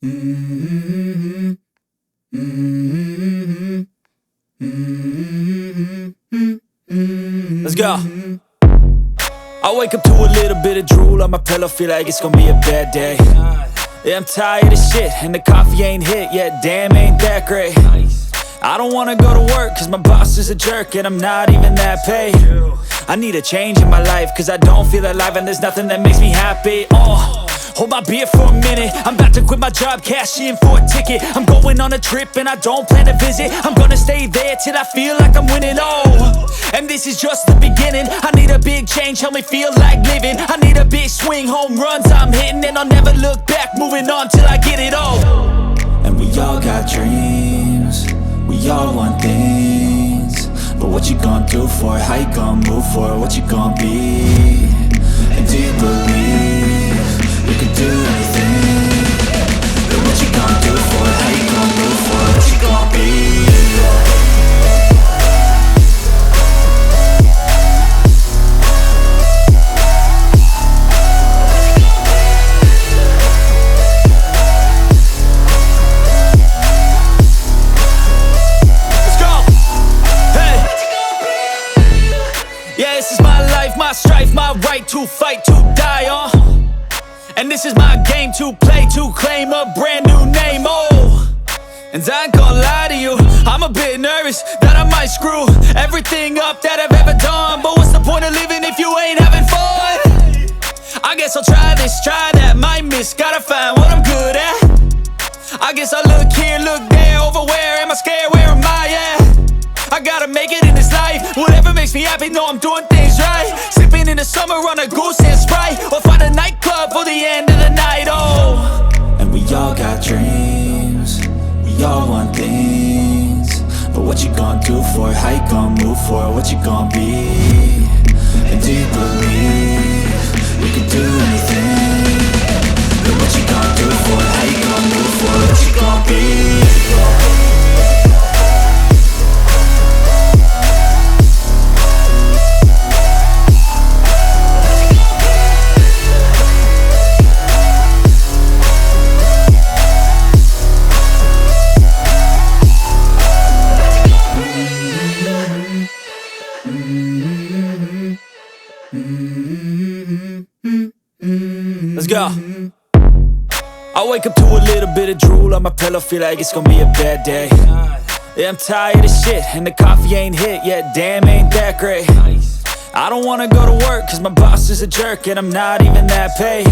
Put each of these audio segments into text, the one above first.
Mm-hmm. Mm-hmm. Mm-hmm. Let's go. I wake up to a little bit of drool on my pillow, feel like it's gonna be a bad day. Yeah, I'm tired of shit, and the coffee ain't hit yet, damn, ain't that great. I don't wanna go to work, cause my boss is a jerk, and I'm not even that paid. I need a change in my life, cause I don't feel alive, and there's nothing that makes me happy. Hold my beer for a minute, I'm about to quit my job, cash in for a ticket. I'm going on a trip and I don't plan to visit. I'm gonna stay there till I feel like I'm winning, and this is just the beginning. I need a big change, help me feel like living. I need a big swing, home runs I'm hitting, and I'll never look back, moving on till I get it all. And we all got dreams, we all want things, but what you gonna do for it? How you gonna move for it? What you gonna be? And do you believe you can do anything? But what you gonna do for it? How you gonna move for it? What you gonna be? Yeah, this is my life, my strife, my right to fight, to die on. And this is my game to play, to claim a brand new name, And I ain't gonna lie to you, I'm a bit nervous that I might screw everything up that I've ever done. But what's the point of living if you ain't having fun? I guess I'll try this, try that, might miss, gotta find what I'm good at. I guess I look here, look there, over where am I scared, where am I at? I gotta make it in this life, whatever makes me happy, know I'm doing things right. Sipping in the summer on a goose and Sprite, or find a nightclub for the end of the night, And we all got dreams, we all want things, but what you gonna do for it? How you gonna move for it? What you gonna be? And do you believe you can do anything? But what you gonna do for it? How you gonna move for it? What you gonna be? Let's go. I wake up to a little bit of drool on my pillow, feel like it's gonna be a bad day. Yeah, I'm tired of shit, and the coffee ain't hit yet, damn, ain't that great. I don't wanna go to work, cause my boss is a jerk, and I'm not even that paid.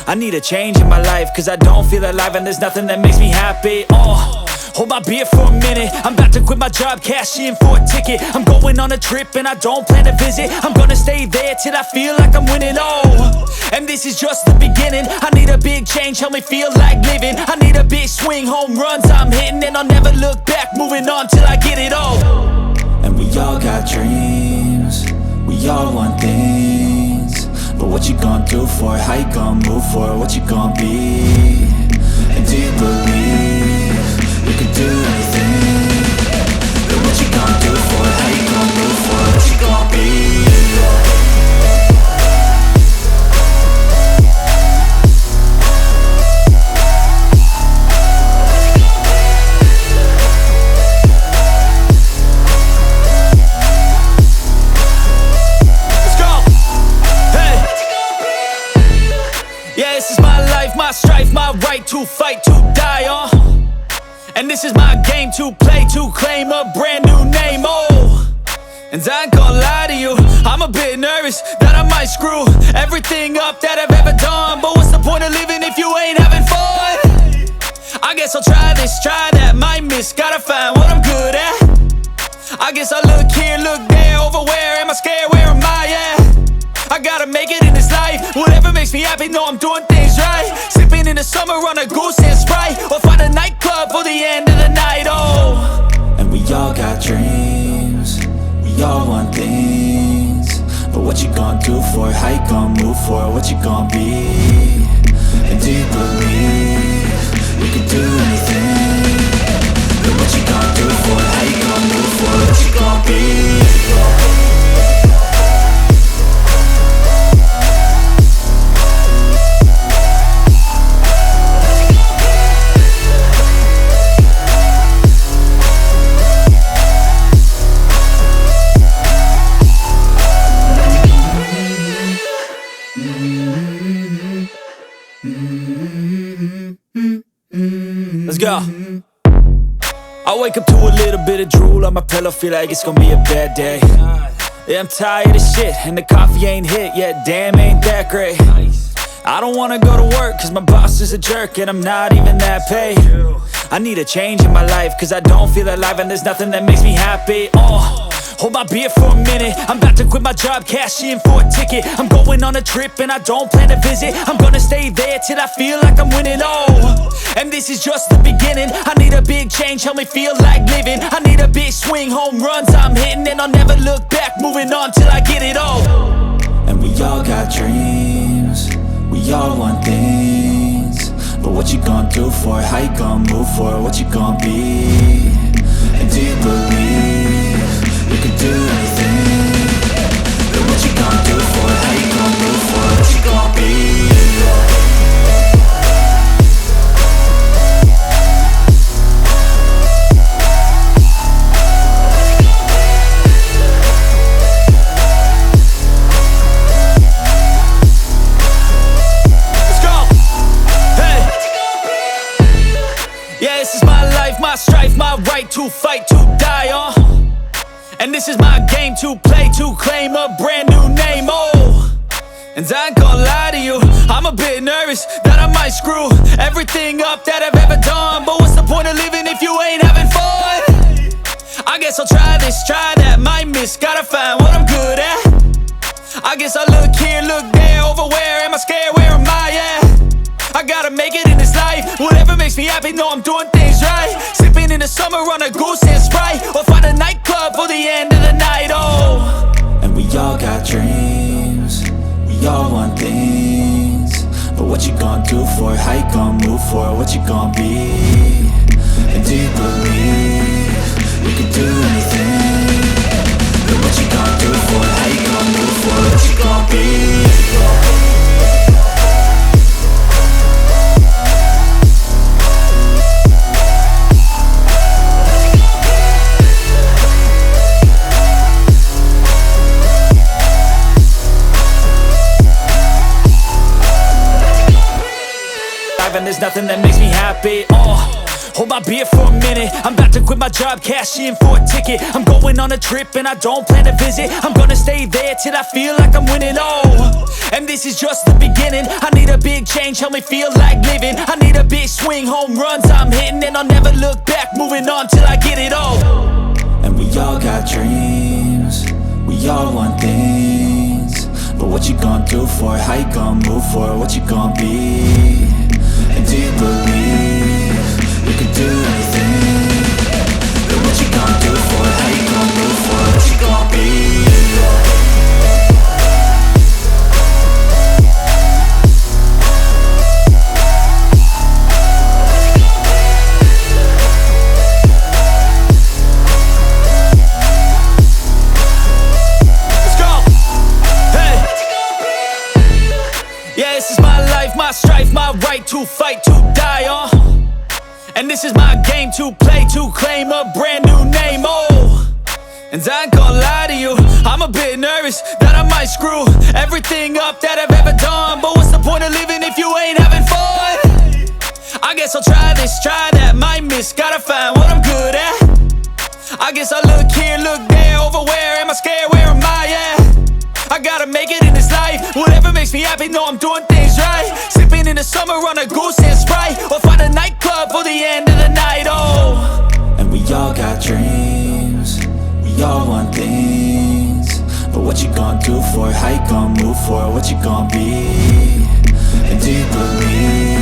I need a change in my life, cause I don't feel alive, and there's nothing that makes me happy. Hold my beer for a minute, I'm about to quit my job, cash in for a ticket. I'm going on a trip and I don't plan to visit. I'm gonna stay there till I feel like I'm winning, and this is just the beginning. I need a big change, help me feel like living. I need a big swing, home runs I'm hitting, and I'll never look back, moving on till I get it all. And we all got dreams, we all want things, but what you gonna do for it? How you gonna move for it? What you gonna be? And do you believe you can do anything? But what you gonna do for it? How you gonna move for it? What you gonna be? Let's go. Hey. Yeah, this is my life, my strife, my right to fight, to die on. And this is my game to play, to claim a brand new name, And I ain't gonna lie to you, I'm a bit nervous that I might screw everything up that I've ever done. But what's the point of living if you ain't having fun? I guess I'll try this, try that, might miss, gotta find what I'm good at. I guess I look here, look there, over where am I scared, where am I at? I gotta make it in this life, whatever makes me happy, know I'm doing things right. Sipping in the summer on a goose and Sprite, or find a nightclub for the end of the night, And we all got dreams, we all want things, but what you gonna do for it? How you gonna move for it? What you gonna be? And do you believe you can do anything? But what you gonna do for it? How you gonna move for it? What you gonna be? Let's go. I wake up to a little bit of drool on my pillow, feel like it's gonna be a bad day. Yeah, I'm tired of shit, and the coffee ain't hit yet, damn, ain't that great. I don't wanna go to work, cause my boss is a jerk, and I'm not even that paid. I need a change in my life, cause I don't feel alive, and there's nothing that makes me happy. Hold my beer for a minute, I'm about to quit my job, cash in for a ticket. I'm going on a trip and I don't plan to visit. I'm gonna stay there till I feel like I'm winning, and this is just the beginning. I need a big change, help me feel like living. I need a big swing, home runs I'm hitting, and I'll never look back, moving on till I get it all. And we all got dreams, we all want things, but what you gonna do for it? How you gonna move for it? What you gonna be? And do you believe you can do anything? But what you gonna do for it? How you gonna move for it? What you gonna be? Yeah, this is my life, my strife, my right to fight, to die on. And this is my game to play, to claim a brand new name, And I ain't gonna lie to you, I'm a bit nervous that I might screw everything up that I've ever done. But what's the point of living if you ain't having fun? I guess I'll try this, try that, might miss, gotta find what I'm good at. I guess I look here, look there, over where am I scared, where am I at? I gotta make it in this life, whatever makes me happy, know I'm doing things right. Sipping in the summer on a goose and Sprite, or find a nightclub for the end of the night, And we all got dreams, we all want things, but what you gonna do for it? How you gonna move for it? What you gonna be? And do you believe you can do anything? But what you gonna do for it? How you gonna move for it? What you gonna be? And there's nothing that makes me happy, Hold my beer for a minute, I'm about to quit my job, cash in for a ticket. I'm going on a trip and I don't plan to visit. I'm gonna stay there till I feel like I'm winning, And this is just the beginning. I need a big change, help me feel like living. I need a big swing, home runs I'm hitting, and I'll never look back, moving on till I get it all. And we all got dreams, we all want things, but what you gonna do for it? How you gonna move for it? What you gonna be? And do you believe you can do anything? But what you gonna do for it? How you gonna move for it? What you gonna be? My strife, my right to fight, to die on. And this is my game to play, to claim a brand new name, And I ain't gonna lie to you, I'm a bit nervous that I might screw everything up that I've ever done. But what's the point of living if you ain't having fun? I guess I'll try this, try that, might miss, gotta find what I'm good at. I guess I look here, look there, over where am I scared, where am I at? I gotta make it in this life, whatever makes me happy, know I'm doing things right. Sipping in the summer on a goose and Sprite, or find a nightclub for the end of the night, And we all got dreams, we all want things, but what you gonna do for it? How you gonna move for it? What you gonna be? And do you believe